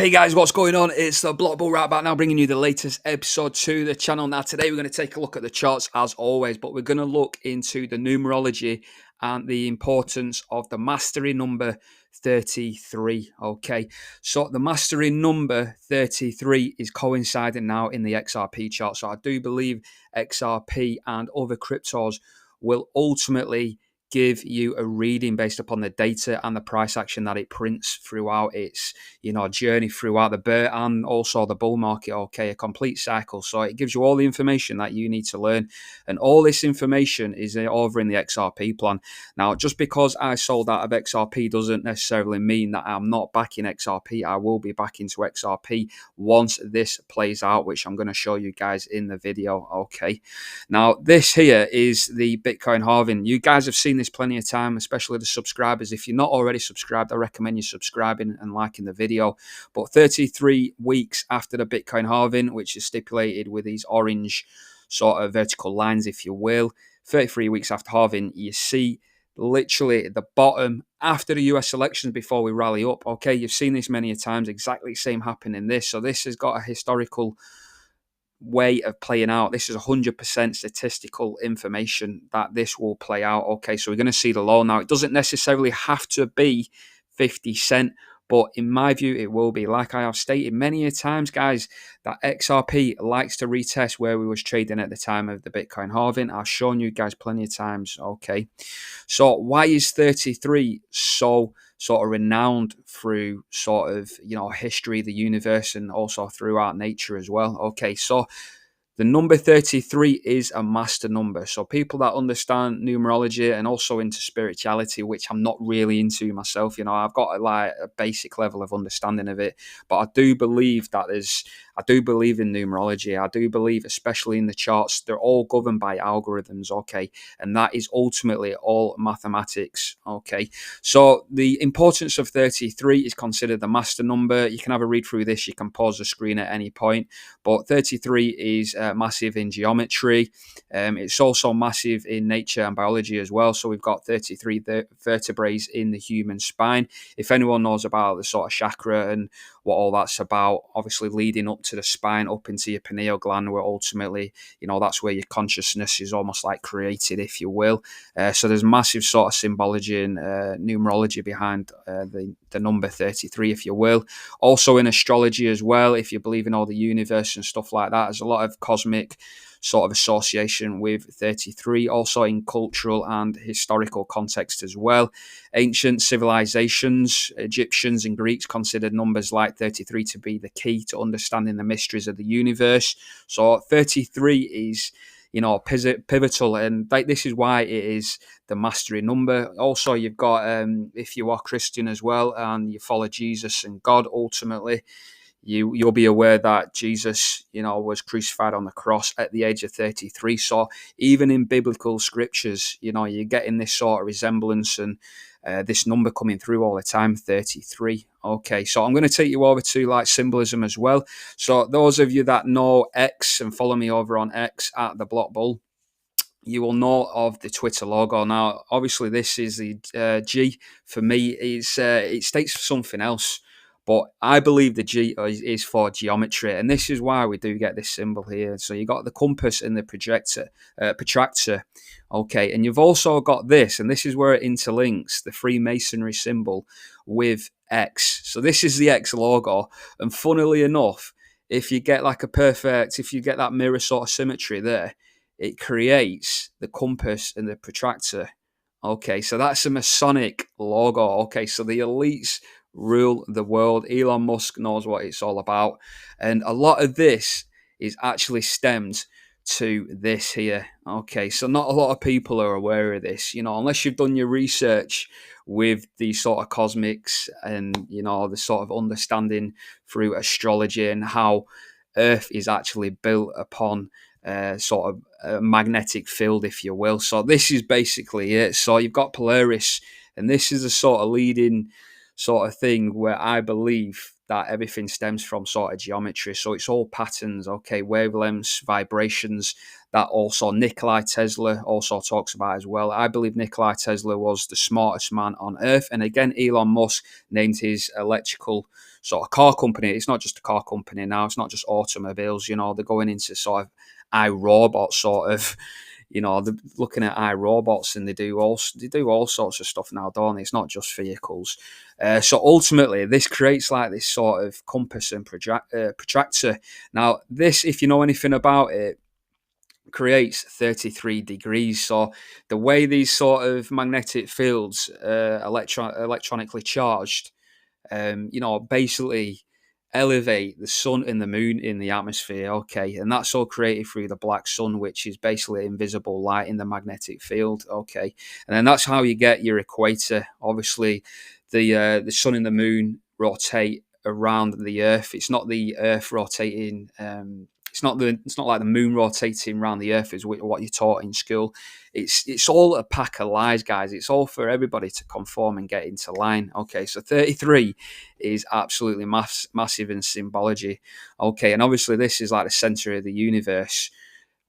Hey guys, what's going on? It's the Block Bull right back now, bringing you the latest episode to the channel. Now, today we're going to take a look at the charts as always, but we're going to look into the numerology and the importance of the mastery number 33. Okay, so the mastery number 33 is coinciding now in the XRP chart. So I do believe XRP and other cryptos will ultimately give you a reading based upon the data and the price action that it prints throughout its journey throughout the bear and also the bull market. Okay, a complete cycle. So it gives you all the information that you need to learn, and all this information is over in the XRP plan. Now, just because I sold out of XRP doesn't necessarily mean that I'm not backing XRP. I will be back into XRP once this plays out, which I'm going to show you guys in the video. Okay, now this here is the Bitcoin halving. You guys have seen this plenty of time, especially the subscribers. If you're not already subscribed, I recommend you subscribing and liking the video. But 33 weeks after the Bitcoin halving, which is stipulated with these orange sort of vertical lines, if you will, 33 weeks after halving, you see literally at the bottom after the US elections before we rally up. Okay, you've seen this many times, exactly the same happened in this. So this has got a historical way of playing out. This is 100% statistical information that this will play out. Okay, so we're going to see the low now. It doesn't necessarily have to be 50 cent, but in my view, it will be. Like I have stated many a times, guys, that XRP likes to retest where we was trading at the time of the Bitcoin halving. I've shown you guys plenty of times. Okay, so why is 33 so sort of renowned through sort of history, the universe, and also throughout nature as well? Okay, so the number 33 is a master number. So people that understand numerology and also into spirituality, which I'm not really into myself, I've got a basic level of understanding of it, but I do believe I do believe in numerology. I do believe, especially in the charts, they're all governed by algorithms, okay? And that is ultimately all mathematics, okay? So the importance of 33 is considered the master number. You can have a read through this. You can pause the screen at any point. But 33 is massive in geometry. It's also massive in nature and biology as well. So we've got 33 vertebrae in the human spine. If anyone knows about the sort of chakra and what all that's about, obviously leading up to the spine, up into your pineal gland, where ultimately, that's where your consciousness is almost like created, if you will. So there's massive sort of symbology and numerology behind the number 33, if you will. Also in astrology as well, if you believe in all the universe and stuff like that, there's a lot of cosmic sort of association with 33, also in cultural and historical context as well. Ancient civilizations, Egyptians and Greeks considered numbers like 33 to be the key to understanding the mysteries of the universe. So 33 is pivotal, and this is why it is the mastery number. Also, you've got if you are Christian as well and you follow Jesus and God, ultimately you'll be aware that Jesus, was crucified on the cross at the age of 33. So even in biblical scriptures, you're getting this sort of resemblance and this number coming through all the time, 33. Okay, so I'm going to take you over to symbolism as well. So those of you that know X and follow me over on X at the Block Bull, you will know of the Twitter logo. Now, obviously, this is the G. For me, it states for something else. But I believe the G is for geometry, and this is why we do get this symbol here. So you got the compass and the protractor, okay, and you've also got this, and this is where it interlinks the Freemasonry symbol with X. So this is the X logo, and funnily enough, if you get if you get that mirror sort of symmetry there, it creates the compass and the protractor. Okay, so that's a Masonic logo. Okay, so the elites rule the world. Elon Musk knows what it's all about. And a lot of this is actually stemmed to this here. Okay, so not a lot of people are aware of this, unless you've done your research with the sort of cosmics and, the sort of understanding through astrology and how Earth is actually built upon sort of a magnetic field, if you will. So this is basically it. So you've got Polaris, and this is a sort of leading sort of thing where I believe that everything stems from sort of geometry. So it's all patterns, okay, wavelengths, vibrations that also Nikola Tesla also talks about as well. I believe Nikola Tesla was the smartest man on earth. And again, Elon Musk named his electrical sort of car company. It's not just a car company now. It's not just automobiles. They're going into sort of iRobot sort of. They're looking at iRobots, and they do all sorts of stuff now, don't they? It's not just vehicles. So ultimately, this creates like this sort of compass and protractor. Now, this, if you know anything about it, creates 33 degrees. So the way these sort of magnetic fields electronically charged, basically elevate the sun and the moon in the atmosphere. Okay, and that's all created through the black sun, which is basically invisible light in the magnetic field. Okay, and then that's how you get your equator. Obviously, the sun and the moon rotate around the Earth. It's not the Earth rotating. It's not like the moon rotating around the Earth is what you're taught in school. It's all a pack of lies, guys. It's all for everybody to conform and get into line. Okay, so 33 is absolutely massive in symbology. Okay, and obviously this is like the center of the universe,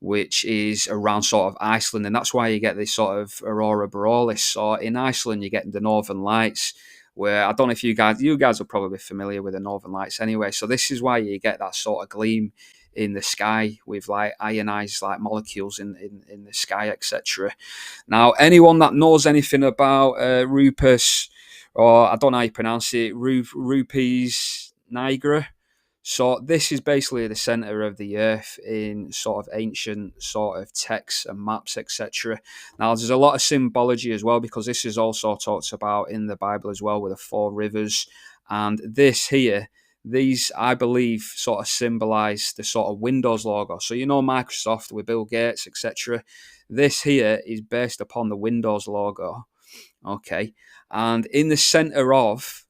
which is around sort of Iceland, and that's why you get this sort of aurora borealis. So in Iceland, you get the northern lights, where I don't know if you guys are probably familiar with the northern lights anyway. So this is why you get that sort of gleam in the sky with like ionized like molecules in the sky, etc. Now, anyone that knows anything about Rupus, or I don't know how you pronounce it, Rupees Niagara. So this is basically the center of the earth in sort of ancient sort of texts and maps, etc. Now, there's a lot of symbology as well, because this is also talked about in the Bible as well, with the four rivers. And this here, these, I believe, sort of symbolize the sort of Windows logo. So, Microsoft with Bill Gates, etc. This here is based upon the Windows logo. Okay. And in the center of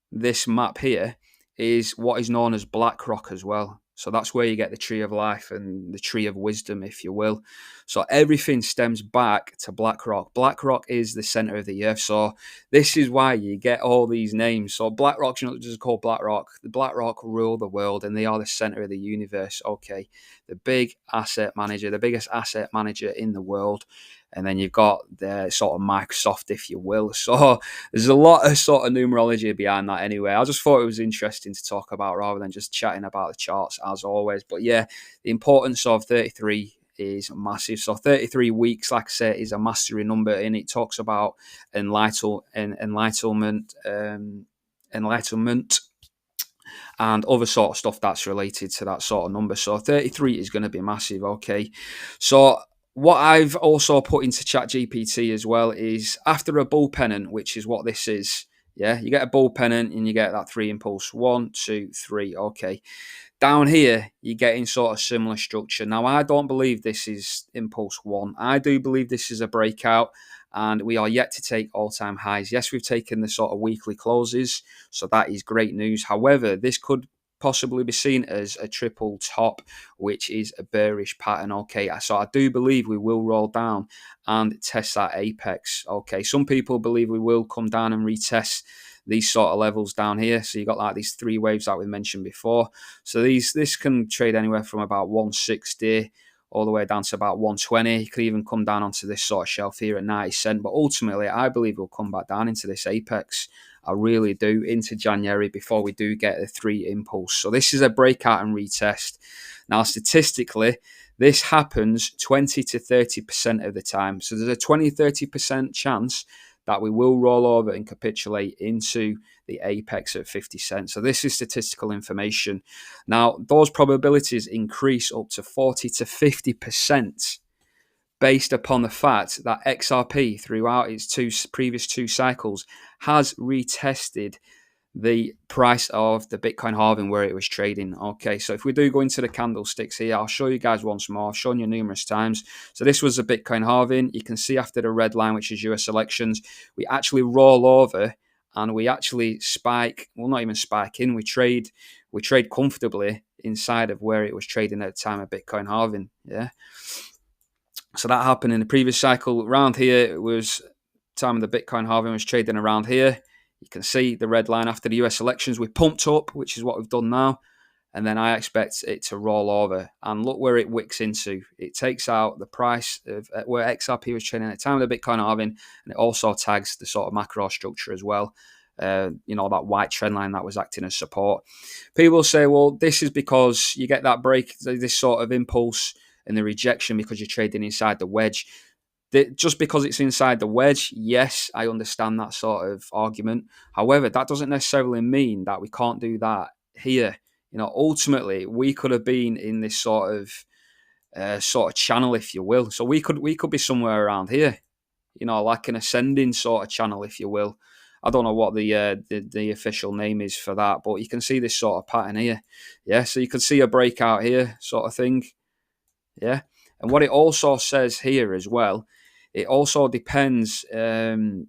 this map here is what is known as BlackRock as well. So that's where you get the tree of life and the tree of wisdom, if you will. So everything stems back to BlackRock. BlackRock is the center of the earth. So this is why you get all these names. So BlackRock's not just called BlackRock. The BlackRock rule the world, and they are the center of the universe. Okay, the big asset manager, the biggest asset manager in the world. And then you've got the sort of Microsoft, if you will. So there's a lot of sort of numerology behind that anyway. I just thought it was interesting to talk about rather than just chatting about the charts as always. But yeah, the importance of 33 is massive. So 33 weeks, like I said, is a mastery number, and it talks about enlightenment, and other sort of stuff that's related to that sort of number. So 33 is going to be massive. Okay, so what I've also put into ChatGPT as well is after a bull pennant, which is what this is. Yeah, you get a bull pennant and you get that 3 impulse. 1, 2, 3. Okay. Down here, you're getting sort of similar structure. Now, I don't believe this is impulse 1. I do believe this is a breakout, and we are yet to take all-time highs. Yes, we've taken the sort of weekly closes, so that is great news. However, this could possibly be seen as a triple top, which is a bearish pattern. Okay, so I do believe we will roll down and test that apex. Okay, some people believe we will come down and retest these sort of levels down here. So you got like these 3 waves that we mentioned before. So this can trade anywhere from about 160 all the way down to about 120. You could even come down onto this sort of shelf here at 90 cent. But ultimately, I believe we'll come back down into this apex. I really do, into January, before we do get the 3 impulse. So this is a breakout and retest. Now, statistically, this happens 20 to 30% of the time. So there's a 20-30% chance that we will roll over and capitulate into the apex at 50 cents. So this is statistical information. Now, those probabilities increase up to 40 to 50% based upon the fact that XRP, throughout its previous 2 cycles, has retested the price of the Bitcoin halving where it was trading. Okay, so if we do go into the candlesticks here, I'll show you guys once more. I've shown you numerous times. So this was a Bitcoin halving. You can see after the red line, which is US elections, we actually roll over and we actually spike. Well, not even spike in. We trade comfortably inside of where it was trading at the time of Bitcoin halving. Yeah. So that happened in the previous cycle. Around here, it was time of the Bitcoin halving was trading around here. You can see the red line after the US elections. We pumped up, which is what we've done now. and then I expect it to roll over. And look where it wicks into. It takes out the price of where XRP was trading at the time of the Bitcoin halving, and it also tags the sort of macro structure as well. That white trend line that was acting as support. People say, well, this is because you get that break, this sort of impulse and the rejection because you're trading inside the wedge. Just because it's inside the wedge, yes, I understand that sort of argument. However, that doesn't necessarily mean that we can't do that here. Ultimately, we could have been in this sort of channel, if you will. So we could be somewhere around here, like an ascending sort of channel, if you will. I don't know what the official name is for that, but you can see this sort of pattern here. Yeah, so you can see a breakout here, sort of thing. Yeah, and what it also says here as well, it also depends on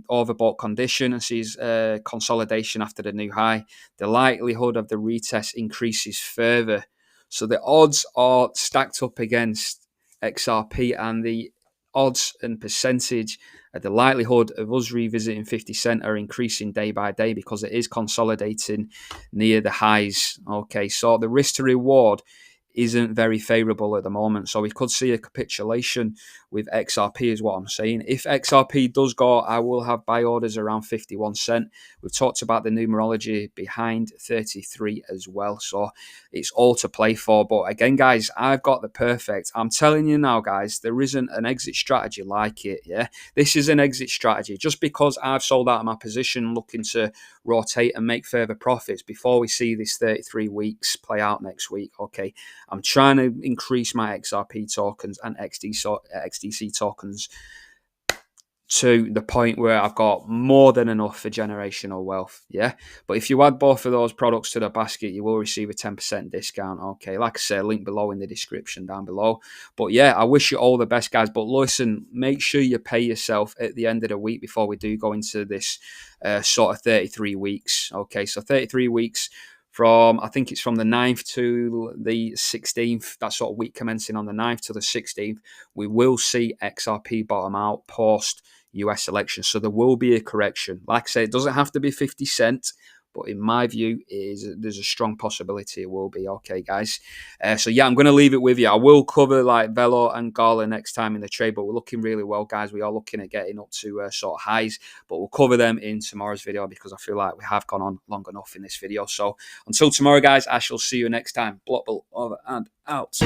overbought condition and sees consolidation after the new high. The likelihood of the retest increases further. So the odds are stacked up against XRP, and the odds and percentage the likelihood of us revisiting 50 cent are increasing day by day because it is consolidating near the highs. Okay, so the risk to reward isn't very favourable at the moment. So we could see a capitulation with XRP is what I'm saying. If XRP does go, I will have buy orders around 51 cent. We've talked about the numerology behind 33 as well. So it's all to play for. But again, guys, I've got the perfect. I'm telling you now, guys, there isn't an exit strategy like it. Yeah, this is an exit strategy. Just because I've sold out of my position looking to rotate and make further profits before we see this 33 weeks play out next week. Okay, I'm trying to increase my XRP tokens and XDC tokens to the point where I've got more than enough for generational wealth. Yeah. But if you add both of those products to the basket, you will receive a 10% discount. Okay. Like I said, link below in the description down below. But yeah, I wish you all the best, guys. But listen, make sure you pay yourself at the end of the week before we do go into this sort of 33 weeks. Okay. So 33 weeks. I think it's from the 9th to the 16th, that sort of week commencing on the 9th to the 16th, we will see XRP bottom out post US election. So there will be a correction. Like I say, it doesn't have to be 50 cent, but in my view, there's a strong possibility it will be. Okay, guys. So yeah, I'm going to leave it with you. I will cover like Velo and Gala next time in the trade, but we're looking really well, guys. We are looking at getting up to sort of highs, but we'll cover them in tomorrow's video because I feel like we have gone on long enough in this video. So until tomorrow, guys, I shall see you next time. Blockable over and out.